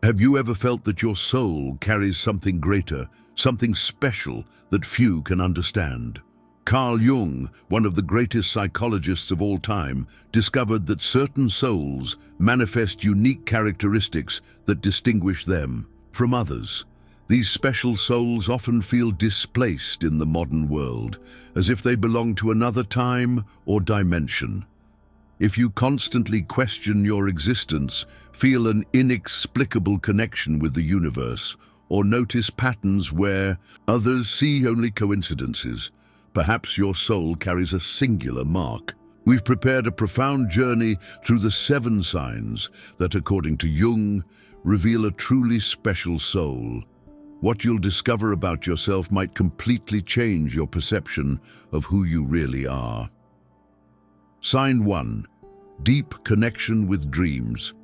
Have you ever felt that your soul carries something greater, something special that few can understand? Carl Jung, one of the greatest psychologists of all time, discovered that certain souls manifest unique characteristics that distinguish them from others. These special souls often feel displaced in the modern world, as if they belong to another time or dimension. If you constantly question your existence, feel an inexplicable connection with the universe, or notice patterns where others see only coincidences, perhaps your soul carries a singular mark. We've prepared a profound journey through the 7 signs that, according to Jung, reveal a truly special soul. What you'll discover about yourself might completely change your perception of who you really are. Sign 1. Deep connection with dreams.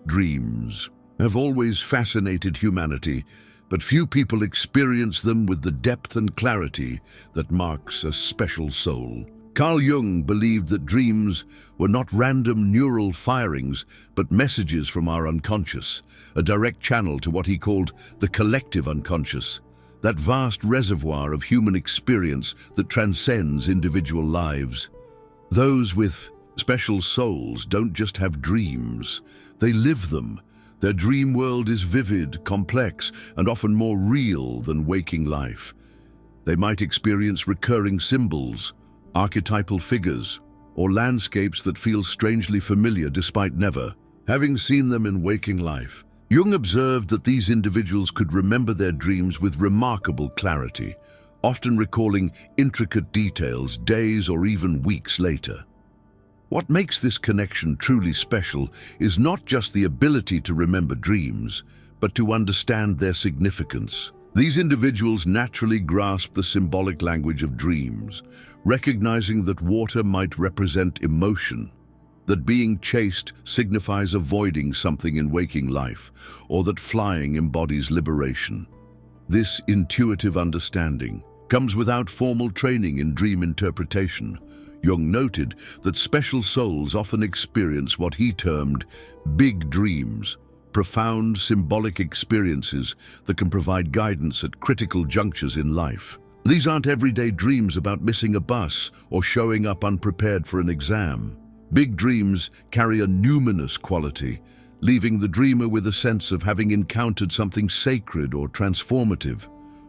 Dreams have always fascinated humanity, but few people experience them with the depth and clarity that marks a special soul. Carl Jung believed that dreams were not random neural firings, but messages from our unconscious, a direct channel to what he called the collective unconscious, that vast reservoir of human experience that transcends individual lives. Those with special souls don't just have dreams, they live them. Their dream world is vivid, complex, and often more real than waking life. They might experience recurring symbols, archetypal figures, or landscapes that feel strangely familiar despite never having seen them in waking life. Jung observed that these individuals could remember their dreams with remarkable clarity, often recalling intricate details days or even weeks later. What makes this connection truly special is not just the ability to remember dreams, but to understand their significance. These individuals naturally grasp the symbolic language of dreams, recognizing that water might represent emotion, that being chased signifies avoiding something in waking life, or that flying embodies liberation. This intuitive understanding comes without formal training in dream interpretation. Jung noted that special souls often experience what he termed big dreams, profound symbolic experiences that can provide guidance at critical junctures in life. These aren't everyday dreams about missing a bus or showing up unprepared for an exam. Big dreams carry a numinous quality, leaving the dreamer with a sense of having encountered something sacred or transformative.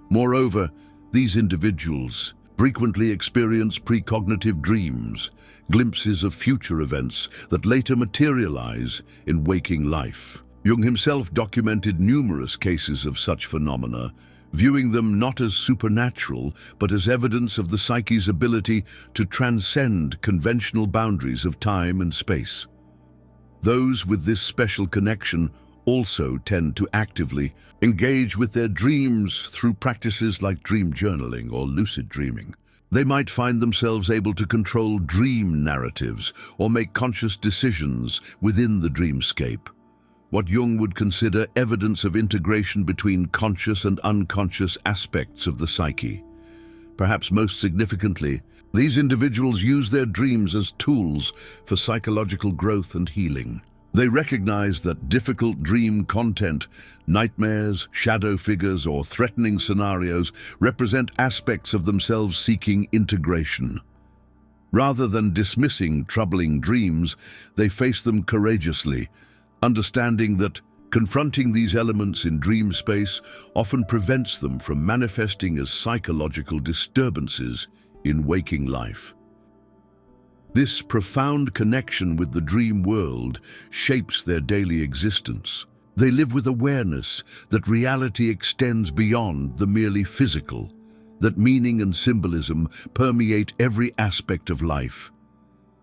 Moreover, these individuals frequently experience precognitive dreams, glimpses of future events that later materialize in waking life. Jung himself documented numerous cases of such phenomena, viewing them not as supernatural, but as evidence of the psyche's ability to transcend conventional boundaries of time and space. Those with this special connection also tend to actively engage with their dreams through practices like dream journaling or lucid dreaming. They might find themselves able to control dream narratives or make conscious decisions within the dreamscape, what Jung would consider evidence of integration between conscious and unconscious aspects of the psyche. Perhaps most significantly, these individuals use their dreams as tools for psychological growth and healing. They recognize that difficult dream content, nightmares, shadow figures, or threatening scenarios represent aspects of themselves seeking integration. Rather than dismissing troubling dreams, they face them courageously, understanding that confronting these elements in dream space often prevents them from manifesting as psychological disturbances in waking life. This profound connection with the dream world shapes their daily existence. They live with awareness that reality extends beyond the merely physical, that meaning and symbolism permeate every aspect of life.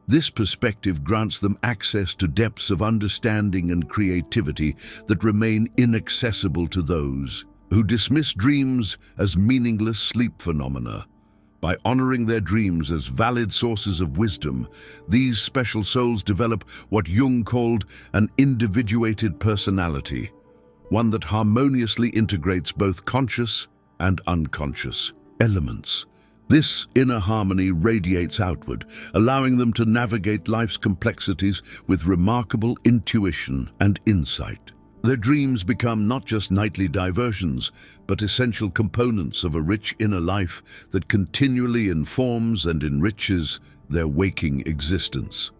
This perspective grants them access to depths of understanding and creativity that remain inaccessible to those who dismiss dreams as meaningless sleep phenomena. By honoring their dreams as valid sources of wisdom, these special souls develop what Jung called an individuated personality, one that harmoniously integrates both conscious and unconscious elements. This inner harmony radiates outward, allowing them to navigate life's complexities with remarkable intuition and insight. Their dreams become not just nightly diversions, but essential components of a rich inner life that continually informs and enriches their waking existence.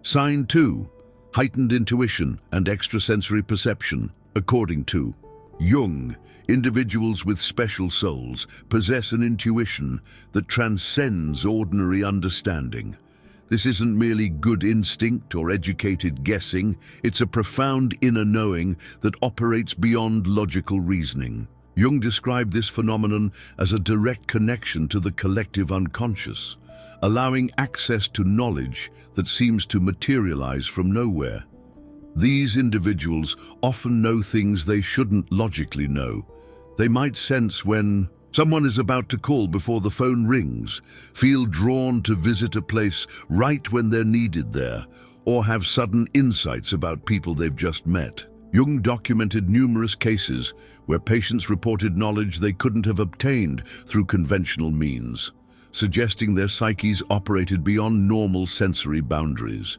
Sign 2. Heightened intuition and extrasensory perception. According to Jung, individuals with special souls possess an intuition that transcends ordinary understanding. This isn't merely good instinct or educated guessing, it's a profound inner knowing that operates beyond logical reasoning. Jung described this phenomenon as a direct connection to the collective unconscious, allowing access to knowledge that seems to materialize from nowhere. These individuals often know things they shouldn't logically know. They might sense when someone is about to call before the phone rings, feel drawn to visit a place right when they're needed there, or have sudden insights about people they've just met. Jung documented numerous cases where patients reported knowledge they couldn't have obtained through conventional means, suggesting their psyches operated beyond normal sensory boundaries.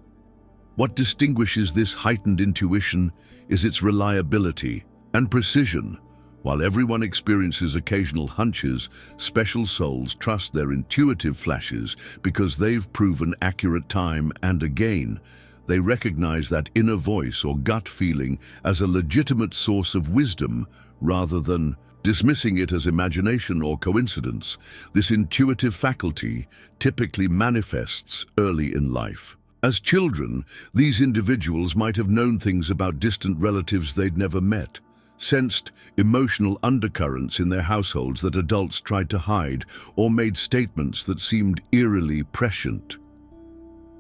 What distinguishes this heightened intuition is its reliability and precision. While everyone experiences occasional hunches, special souls trust their intuitive flashes because they've proven accurate time and again. They recognize that inner voice or gut feeling as a legitimate source of wisdom rather than dismissing it as imagination or coincidence. This intuitive faculty typically manifests early in life. As children, these individuals might have known things about distant relatives they'd never met, sensed emotional undercurrents in their households that adults tried to hide, or made statements that seemed eerily prescient.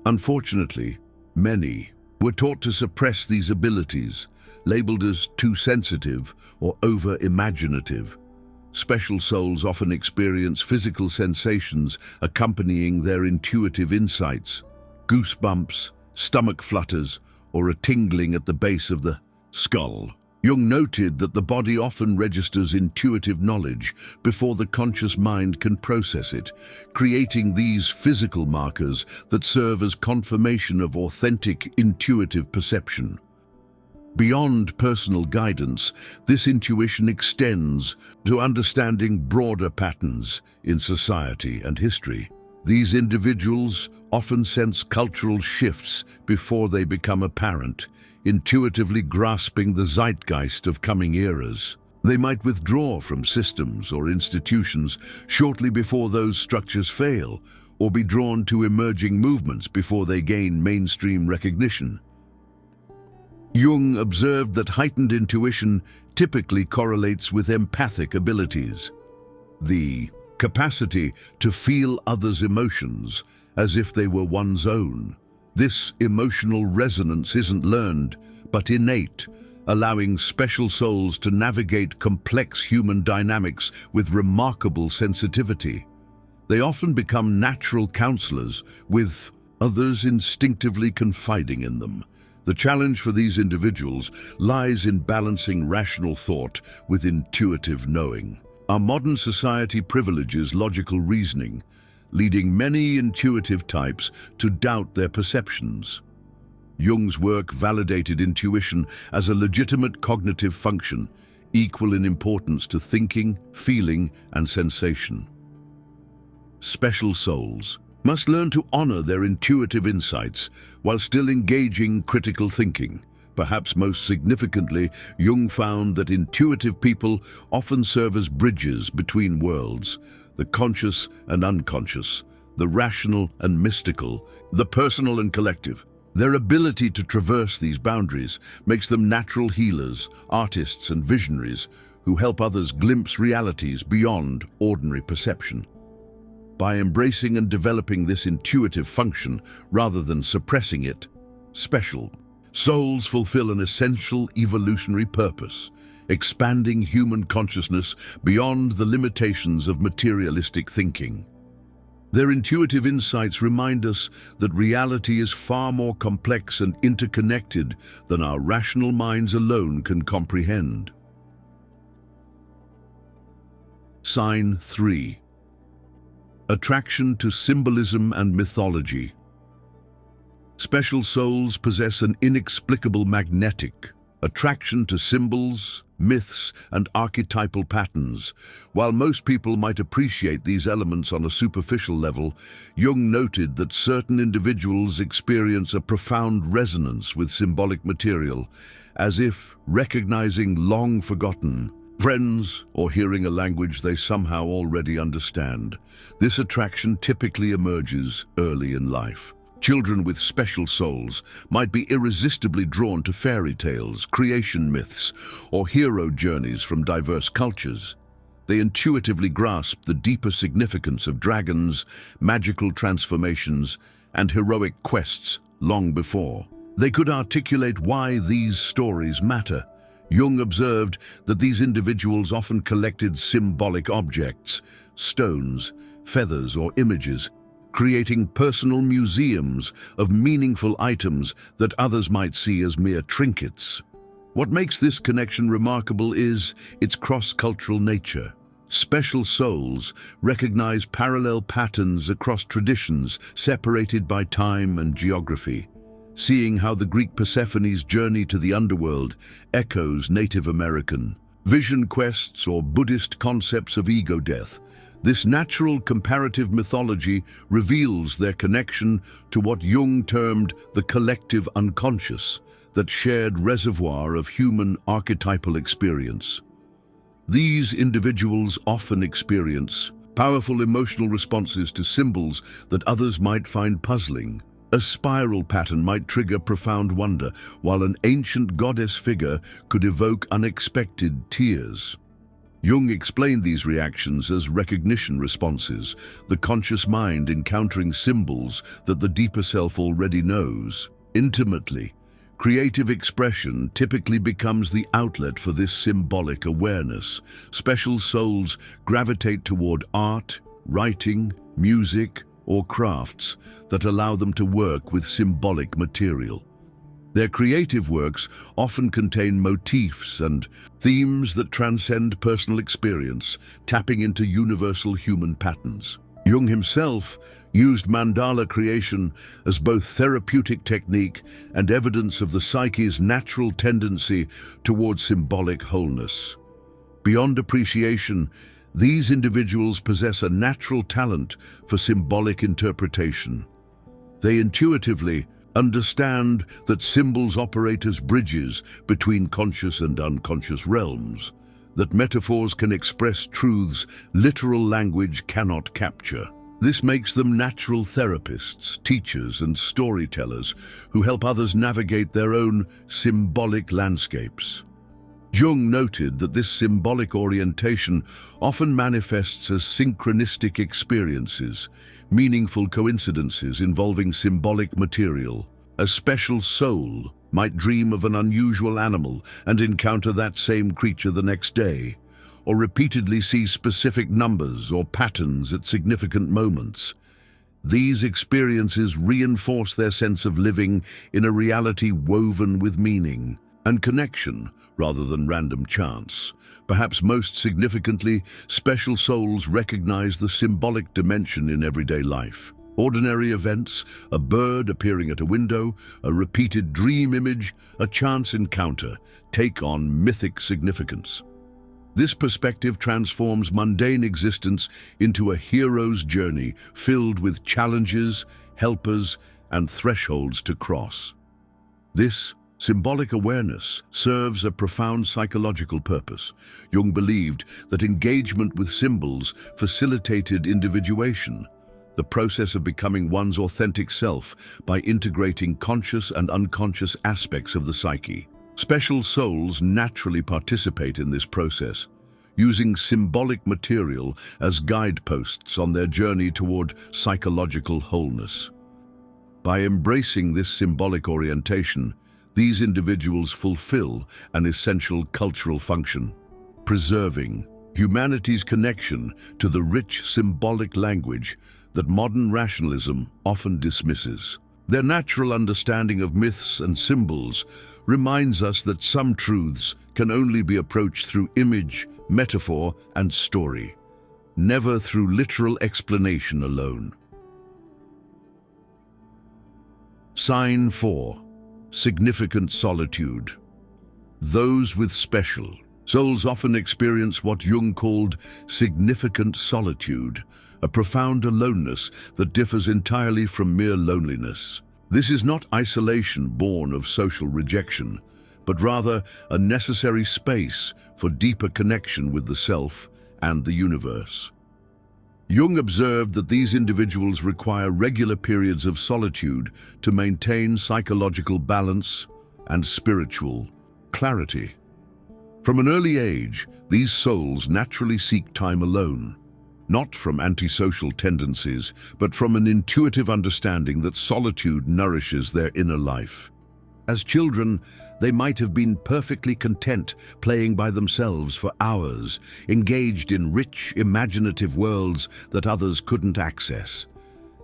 Unfortunately, many were taught to suppress these abilities, labeled as too sensitive or over-imaginative. Special souls often experience physical sensations accompanying their intuitive insights: goosebumps, stomach flutters, or a tingling at the base of the skull. Jung noted that the body often registers intuitive knowledge before the conscious mind can process it, creating these physical markers that serve as confirmation of authentic intuitive perception. Beyond personal guidance, this intuition extends to understanding broader patterns in society and history. These individuals often sense cultural shifts before they become apparent, intuitively grasping the zeitgeist of coming eras. They might withdraw from systems or institutions shortly before those structures fail, or be drawn to emerging movements before they gain mainstream recognition. Jung observed that heightened intuition typically correlates with empathic abilities, the capacity to feel others' emotions as if they were one's own. This emotional resonance isn't learned, but innate, allowing special souls to navigate complex human dynamics with remarkable sensitivity. They often become natural counselors, with others instinctively confiding in them. The challenge for these individuals lies in balancing rational thought with intuitive knowing. Our modern society privileges logical reasoning, leading many intuitive types to doubt their perceptions. Jung's work validated intuition as a legitimate cognitive function, equal in importance to thinking, feeling, and sensation. Special souls must learn to honor their intuitive insights while still engaging critical thinking. Perhaps most significantly, Jung found that intuitive people often serve as bridges between worlds, the conscious and unconscious, the rational and mystical, the personal and collective. Their ability to traverse these boundaries makes them natural healers, artists, and visionaries who help others glimpse realities beyond ordinary perception. By embracing and developing this intuitive function rather than suppressing it, special souls fulfill an essential evolutionary purpose, expanding human consciousness beyond the limitations of materialistic thinking. Their intuitive insights remind us that reality is far more complex and interconnected than our rational minds alone can comprehend. Sign 3. Attraction to symbolism and mythology. Special souls possess an inexplicable magnetic attraction to symbols, myths, and archetypal patterns. While most people might appreciate these elements on a superficial level, Jung noted that certain individuals experience a profound resonance with symbolic material, as if recognizing long-forgotten friends or hearing a language they somehow already understand. This attraction typically emerges early in life. Children with special souls might be irresistibly drawn to fairy tales, creation myths, or hero journeys from diverse cultures. They intuitively grasp the deeper significance of dragons, magical transformations, and heroic quests long before they could articulate why these stories matter. Jung observed that these individuals often collected symbolic objects, stones, feathers, or images, creating personal museums of meaningful items that others might see as mere trinkets. What makes this connection remarkable is its cross-cultural nature. Special souls recognize parallel patterns across traditions separated by time and geography. Seeing how the Greek Persephone's journey to the underworld echoes Native American vision quests or Buddhist concepts of ego death, this natural comparative mythology reveals their connection to what Jung termed the collective unconscious, that shared reservoir of human archetypal experience. These individuals often experience powerful emotional responses to symbols that others might find puzzling. A spiral pattern might trigger profound wonder, while an ancient goddess figure could evoke unexpected tears. Jung explained these reactions as recognition responses, the conscious mind encountering symbols that the deeper self already knows. Intimately, creative expression typically becomes the outlet for this symbolic awareness. Special souls gravitate toward art, writing, music, or crafts that allow them to work with symbolic material. Their creative works often contain motifs and themes that transcend personal experience, tapping into universal human patterns. Jung himself used mandala creation as both therapeutic technique and evidence of the psyche's natural tendency towards symbolic wholeness. Beyond appreciation, these individuals possess a natural talent for symbolic interpretation. They intuitively understand that symbols operate as bridges between conscious and unconscious realms, that metaphors can express truths literal language cannot capture. This makes them natural therapists, teachers, and storytellers who help others navigate their own symbolic landscapes. Jung noted that this symbolic orientation often manifests as synchronistic experiences, meaningful coincidences involving symbolic material. A special soul might dream of an unusual animal and encounter that same creature the next day, or repeatedly see specific numbers or patterns at significant moments. These experiences reinforce their sense of living in a reality woven with meaning and connection rather than random chance. Perhaps most significantly, special souls recognize the symbolic dimension in everyday life. Ordinary events, a bird appearing at a window, a repeated dream image, a chance encounter, take on mythic significance. This perspective transforms mundane existence into a hero's journey filled with challenges, helpers, and thresholds to cross. This symbolic awareness serves a profound psychological purpose. Jung believed that engagement with symbols facilitated individuation, the process of becoming one's authentic self by integrating conscious and unconscious aspects of the psyche. Special souls naturally participate in this process, using symbolic material as guideposts on their journey toward psychological wholeness. By embracing this symbolic orientation, these individuals fulfill an essential cultural function, preserving humanity's connection to the rich symbolic language that modern rationalism often dismisses. Their natural understanding of myths and symbols reminds us that some truths can only be approached through image, metaphor, and story, never through literal explanation alone. Sign 4. Significant solitude. Those with special souls often experience what Jung called significant solitude, a profound aloneness that differs entirely from mere loneliness. This is not isolation born of social rejection, but rather a necessary space for deeper connection with the self and the universe. Jung observed that these individuals require regular periods of solitude to maintain psychological balance and spiritual clarity. From an early age, these souls naturally seek time alone, not from antisocial tendencies, but from an intuitive understanding that solitude nourishes their inner life. As children, they might have been perfectly content playing by themselves for hours, engaged in rich, imaginative worlds that others couldn't access.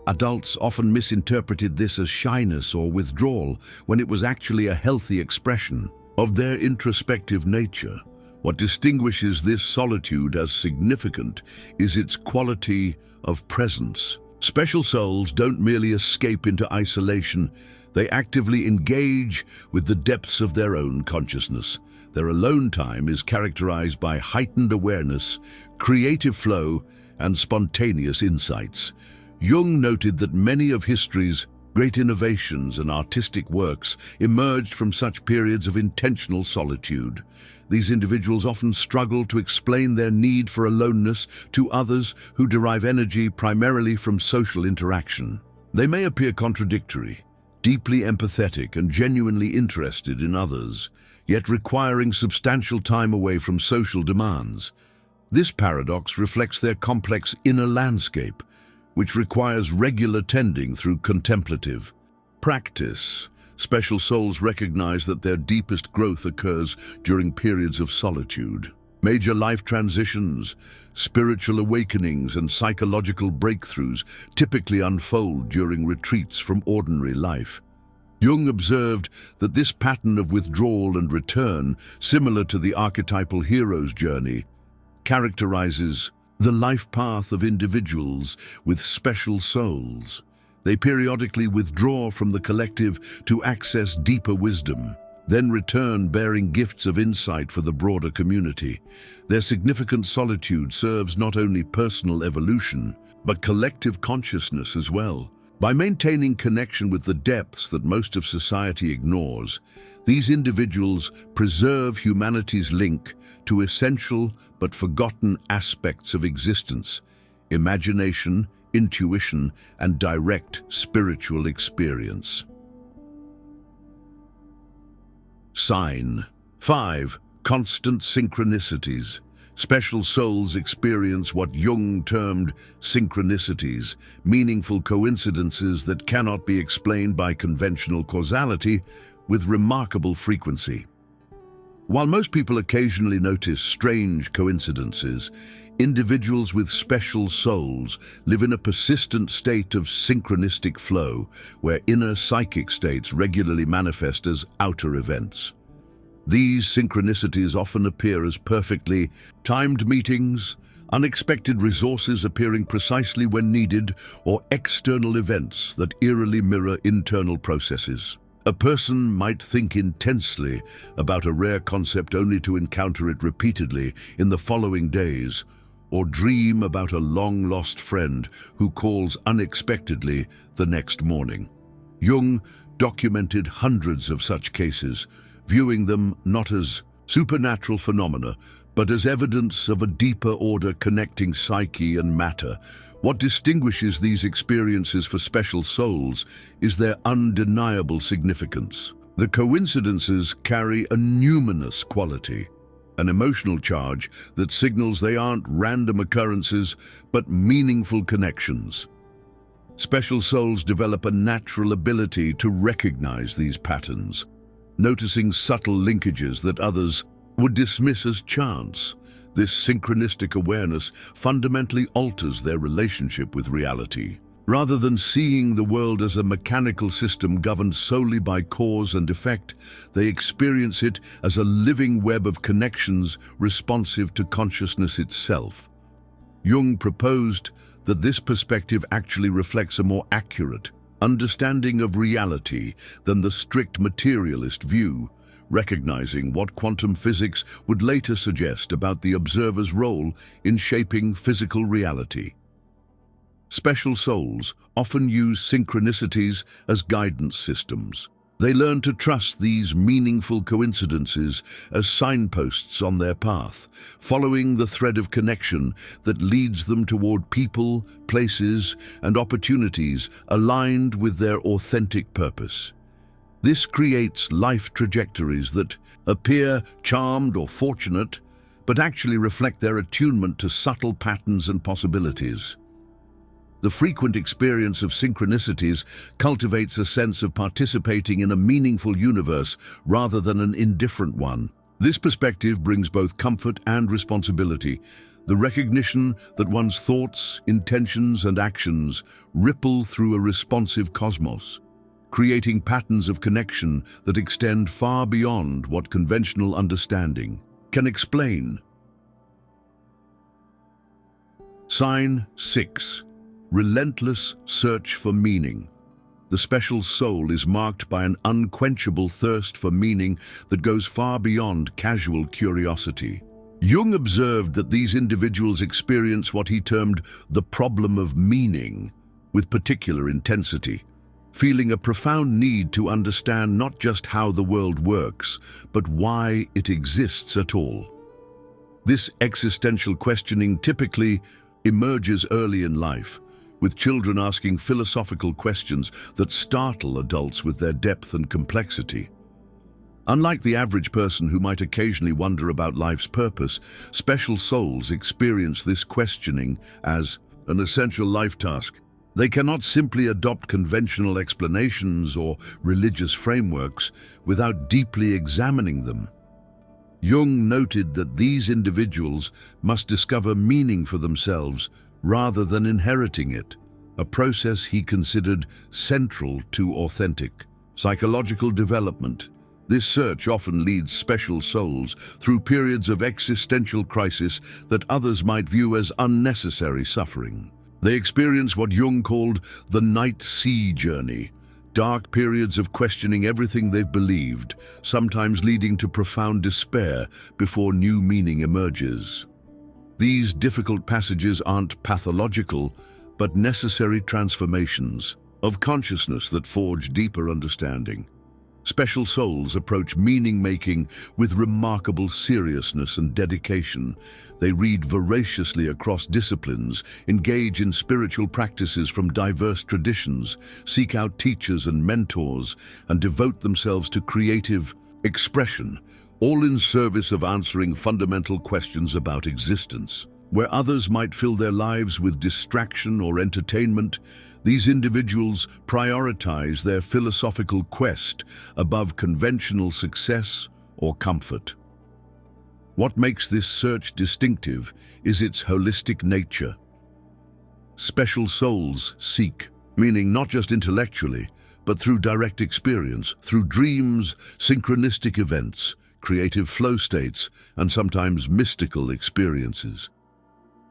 Adults often misinterpreted this as shyness or withdrawal, when it was actually a healthy expression of their introspective nature. What distinguishes this solitude as significant is its quality of presence. Special souls don't merely escape into isolation, they actively engage with the depths of their own consciousness. Their alone time is characterized by heightened awareness, creative flow, and spontaneous insights. Jung noted that many of history's great innovations and artistic works emerged from such periods of intentional solitude. These individuals often struggle to explain their need for aloneness to others who derive energy primarily from social interaction. They may appear contradictory, deeply empathetic and genuinely interested in others, yet requiring substantial time away from social demands. This paradox reflects their complex inner landscape, which requires regular tending through contemplative practice. Special souls recognize that their deepest growth occurs during periods of solitude. Major life transitions, spiritual awakenings, and psychological breakthroughs typically unfold during retreats from ordinary life. Jung observed that this pattern of withdrawal and return, similar to the archetypal hero's journey, characterizes the life path of individuals with special souls. They periodically withdraw from the collective to access deeper wisdom, then return bearing gifts of insight for the broader community. Their significant solitude serves not only personal evolution, but collective consciousness as well. By maintaining connection with the depths that most of society ignores, these individuals preserve humanity's link to essential but forgotten aspects of existence: imagination, intuition, and direct spiritual experience. Sign 5. Constant synchronicities. Special souls experience what Jung termed synchronicities, meaningful coincidences that cannot be explained by conventional causality, with remarkable frequency. While most people occasionally notice strange coincidences, individuals with special souls live in a persistent state of synchronistic flow, where inner psychic states regularly manifest as outer events. These synchronicities often appear as perfectly timed meetings, unexpected resources appearing precisely when needed, or external events that eerily mirror internal processes. A person might think intensely about a rare concept only to encounter it repeatedly in the following days, or dream about a long-lost friend who calls unexpectedly the next morning. Jung documented hundreds of such cases, viewing them not as supernatural phenomena, but as evidence of a deeper order connecting psyche and matter. What distinguishes these experiences for special souls is their undeniable significance. The coincidences carry a numinous quality, an emotional charge that signals they aren't random occurrences, but meaningful connections. Special souls develop a natural ability to recognize these patterns, noticing subtle linkages that others would dismiss as chance. This synchronistic awareness fundamentally alters their relationship with reality. Rather than seeing the world as a mechanical system governed solely by cause and effect, they experience it as a living web of connections responsive to consciousness itself. Jung proposed that this perspective actually reflects a more accurate understanding of reality than the strict materialist view, recognizing what quantum physics would later suggest about the observer's role in shaping physical reality. Special souls often use synchronicities as guidance systems. They learn to trust these meaningful coincidences as signposts on their path, following the thread of connection that leads them toward people, places, and opportunities aligned with their authentic purpose. This creates life trajectories that appear charmed or fortunate, but actually reflect their attunement to subtle patterns and possibilities. The frequent experience of synchronicities cultivates a sense of participating in a meaningful universe rather than an indifferent one. This perspective brings both comfort and responsibility, the recognition that one's thoughts, intentions, and actions ripple through a responsive cosmos, creating patterns of connection that extend far beyond what conventional understanding can explain. Sign 6. Relentless search for meaning. The special soul is marked by an unquenchable thirst for meaning that goes far beyond casual curiosity. Jung observed that these individuals experience what he termed the problem of meaning with particular intensity, feeling a profound need to understand not just how the world works, but why it exists at all. This existential questioning typically emerges early in life, with children asking philosophical questions that startle adults with their depth and complexity. Unlike the average person who might occasionally wonder about life's purpose, special souls experience this questioning as an essential life task. They cannot simply adopt conventional explanations or religious frameworks without deeply examining them. Jung noted that these individuals must discover meaning for themselves rather than inheriting it, a process he considered central to authentic psychological development. This search often leads special souls through periods of existential crisis that others might view as unnecessary suffering. They experience what Jung called the night sea journey, dark periods of questioning everything they've believed, sometimes leading to profound despair before new meaning emerges. These difficult passages aren't pathological, but necessary transformations of consciousness that forge deeper understanding. Special souls approach meaning-making with remarkable seriousness and dedication. They read voraciously across disciplines, engage in spiritual practices from diverse traditions, seek out teachers and mentors, and devote themselves to creative expression, all in service of answering fundamental questions about existence. Where others might fill their lives with distraction or entertainment, these individuals prioritize their philosophical quest above conventional success or comfort. What makes this search distinctive is its holistic nature. Special souls seek meaning not just intellectually, but through direct experience, through dreams, synchronistic events, creative flow states, and sometimes mystical experiences.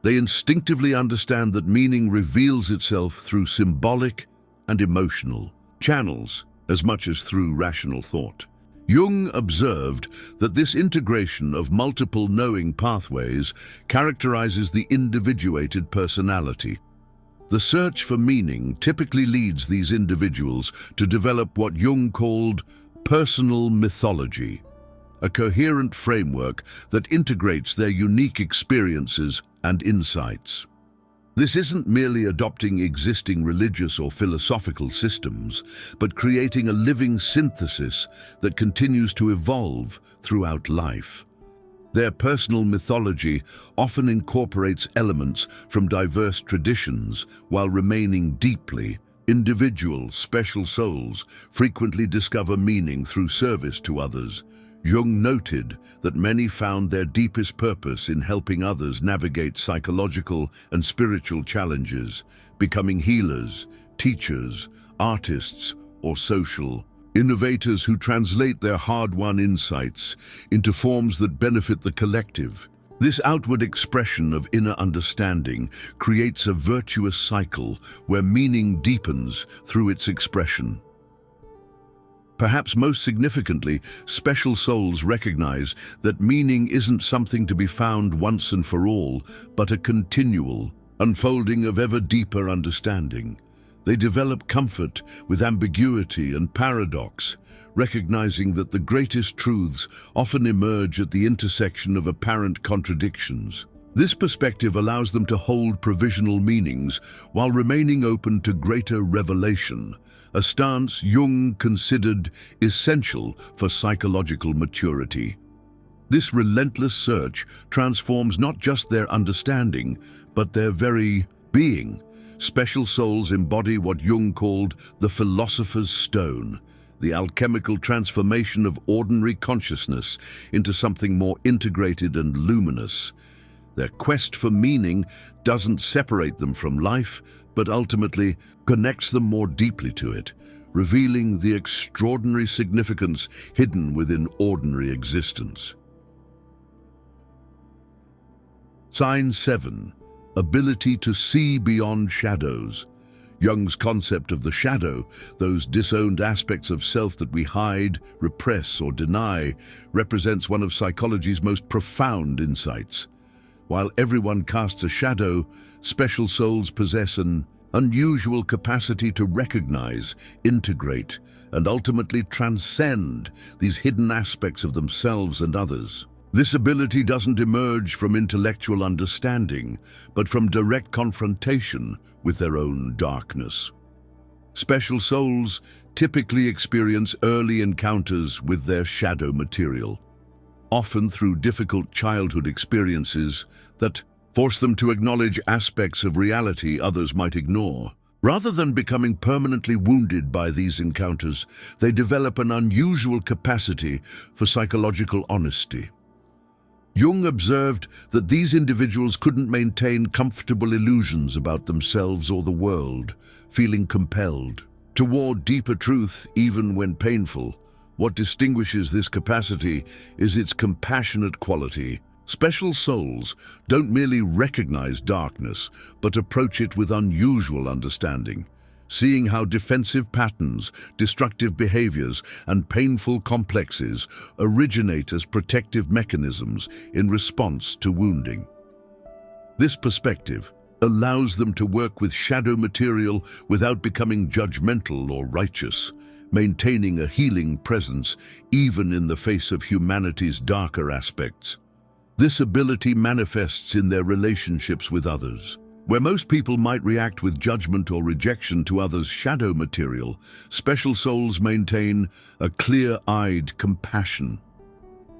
They instinctively understand that meaning reveals itself through symbolic and emotional channels as much as through rational thought. Jung observed that this integration of multiple knowing pathways characterizes the individuated personality. The search for meaning typically leads these individuals to develop what Jung called personal mythology, a coherent framework that integrates their unique experiences and insights. This isn't merely adopting existing religious or philosophical systems, but creating a living synthesis that continues to evolve throughout life. Their personal mythology often incorporates elements from diverse traditions while remaining deeply individual. Special souls frequently discover meaning through service to others. Jung noted that many found their deepest purpose in helping others navigate psychological and spiritual challenges, becoming healers, teachers, artists, or social innovators who translate their hard-won insights into forms that benefit the collective. This outward expression of inner understanding creates a virtuous cycle where meaning deepens through its expression. Perhaps most significantly, special souls recognize that meaning isn't something to be found once and for all, but a continual unfolding of ever deeper understanding. They develop comfort with ambiguity and paradox, recognizing that the greatest truths often emerge at the intersection of apparent contradictions. This perspective allows them to hold provisional meanings while remaining open to greater revelation, a stance Jung considered essential for psychological maturity. This relentless search transforms not just their understanding, but their very being. Special souls embody what Jung called the philosopher's stone, the alchemical transformation of ordinary consciousness into something more integrated and luminous. Their quest for meaning doesn't separate them from life, but ultimately connects them more deeply to it, revealing the extraordinary significance hidden within ordinary existence. Sign 7. Ability to see beyond shadows. Jung's concept of the shadow, those disowned aspects of self that we hide, repress, or deny, represents one of psychology's most profound insights. While everyone casts a shadow, special souls possess an unusual capacity to recognize, integrate, and ultimately transcend these hidden aspects of themselves and others. This ability doesn't emerge from intellectual understanding, but from direct confrontation with their own darkness. Special souls typically experience early encounters with their shadow material, often through difficult childhood experiences that force them to acknowledge aspects of reality others might ignore. Rather than becoming permanently wounded by these encounters, they develop an unusual capacity for psychological honesty. Jung observed that these individuals couldn't maintain comfortable illusions about themselves or the world, feeling compelled toward deeper truth even when painful. What distinguishes this capacity is its compassionate quality. Special souls don't merely recognize darkness, but approach it with unusual understanding, seeing how defensive patterns, destructive behaviors, and painful complexes originate as protective mechanisms in response to wounding. This perspective allows them to work with shadow material without becoming judgmental or righteous, maintaining a healing presence even in the face of humanity's darker aspects. This ability manifests in their relationships with others. Where most people might react with judgment or rejection to others' shadow material, special souls maintain a clear-eyed compassion.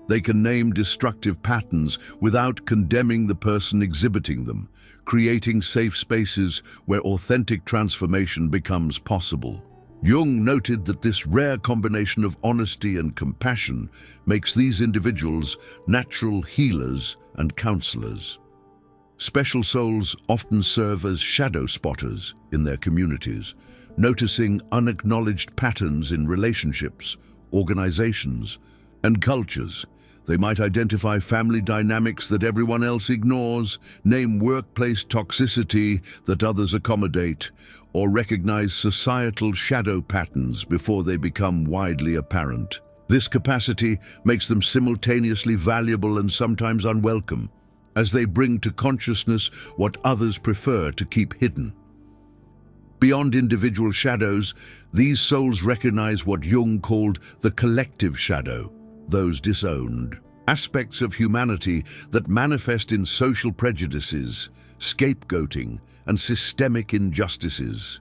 They can name destructive patterns without condemning the person exhibiting them, creating safe spaces where authentic transformation becomes possible. Jung noted that this rare combination of honesty and compassion makes these individuals natural healers and counselors. Special souls often serve as shadow spotters in their communities, noticing unacknowledged patterns in relationships, organizations, and cultures. They might identify family dynamics that everyone else ignores, name workplace toxicity that others accommodate, or recognize societal shadow patterns before they become widely apparent. This capacity makes them simultaneously valuable and sometimes unwelcome, as they bring to consciousness what others prefer to keep hidden. Beyond individual shadows, these souls recognize what Jung called the collective shadow, those disowned aspects of humanity that manifest in social prejudices, scapegoating, and systemic injustices.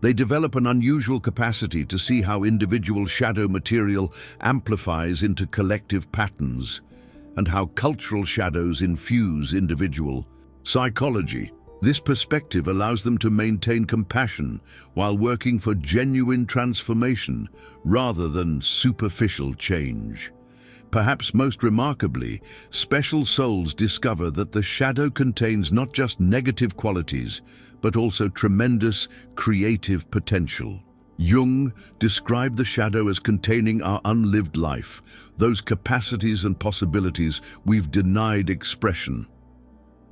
They develop an unusual capacity to see how individual shadow material amplifies into collective patterns, and how cultural shadows infuse individual psychology. This perspective allows them to maintain compassion while working for genuine transformation rather than superficial change. Perhaps most remarkably, special souls discover that the shadow contains not just negative qualities, but also tremendous creative potential. Jung described the shadow as containing our unlived life, those capacities and possibilities we've denied expression.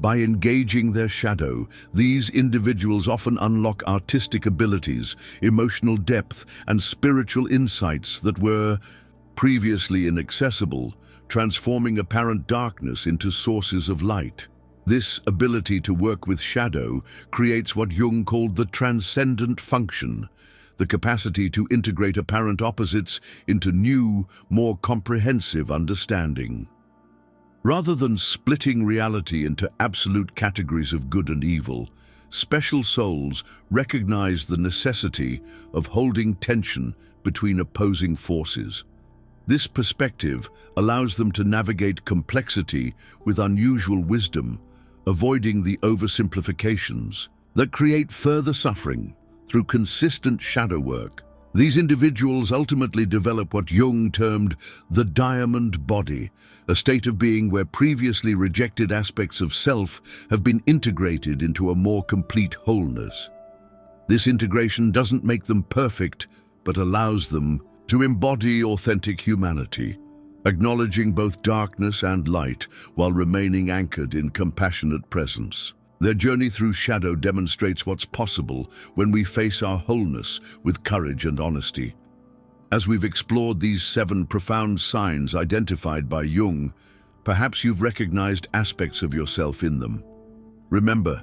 By engaging their shadow, these individuals often unlock artistic abilities, emotional depth, and spiritual insights that were previously inaccessible, transforming apparent darkness into sources of light. This ability to work with shadow creates what Jung called the transcendent function, the capacity to integrate apparent opposites into new, more comprehensive understanding. Rather than splitting reality into absolute categories of good and evil, special souls recognize the necessity of holding tension between opposing forces. This perspective allows them to navigate complexity with unusual wisdom, avoiding the oversimplifications that create further suffering. Through consistent shadow work, these individuals ultimately develop what Jung termed the diamond body, a state of being where previously rejected aspects of self have been integrated into a more complete wholeness. This integration doesn't make them perfect, but allows them to embody authentic humanity, acknowledging both darkness and light while remaining anchored in compassionate presence. Their journey through shadow demonstrates what's possible when we face our wholeness with courage and honesty. As we've explored these 7 profound signs identified by Jung, perhaps you've recognized aspects of yourself in them. Remember,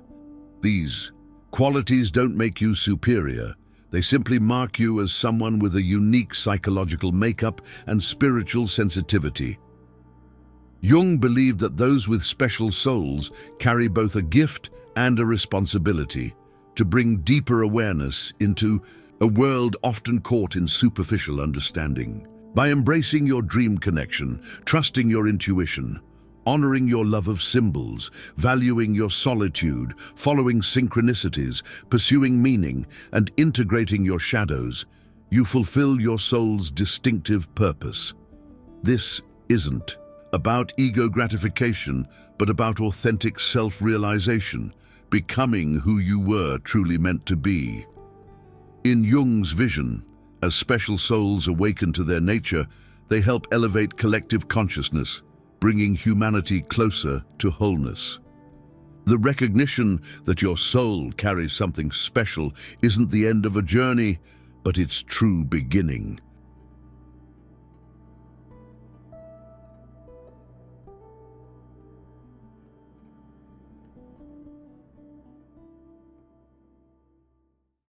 these qualities don't make you superior. They simply mark you as someone with a unique psychological makeup and spiritual sensitivity. Jung believed that those with special souls carry both a gift and a responsibility to bring deeper awareness into a world often caught in superficial understanding. By embracing your dream connection, trusting your intuition, honoring your love of symbols, valuing your solitude, following synchronicities, pursuing meaning, and integrating your shadows, you fulfill your soul's distinctive purpose. This isn't about ego gratification, but about authentic self-realization, becoming who you were truly meant to be. In Jung's vision, as special souls awaken to their nature, they help elevate collective consciousness, bringing humanity closer to wholeness. The recognition that your soul carries something special isn't the end of a journey, but its true beginning.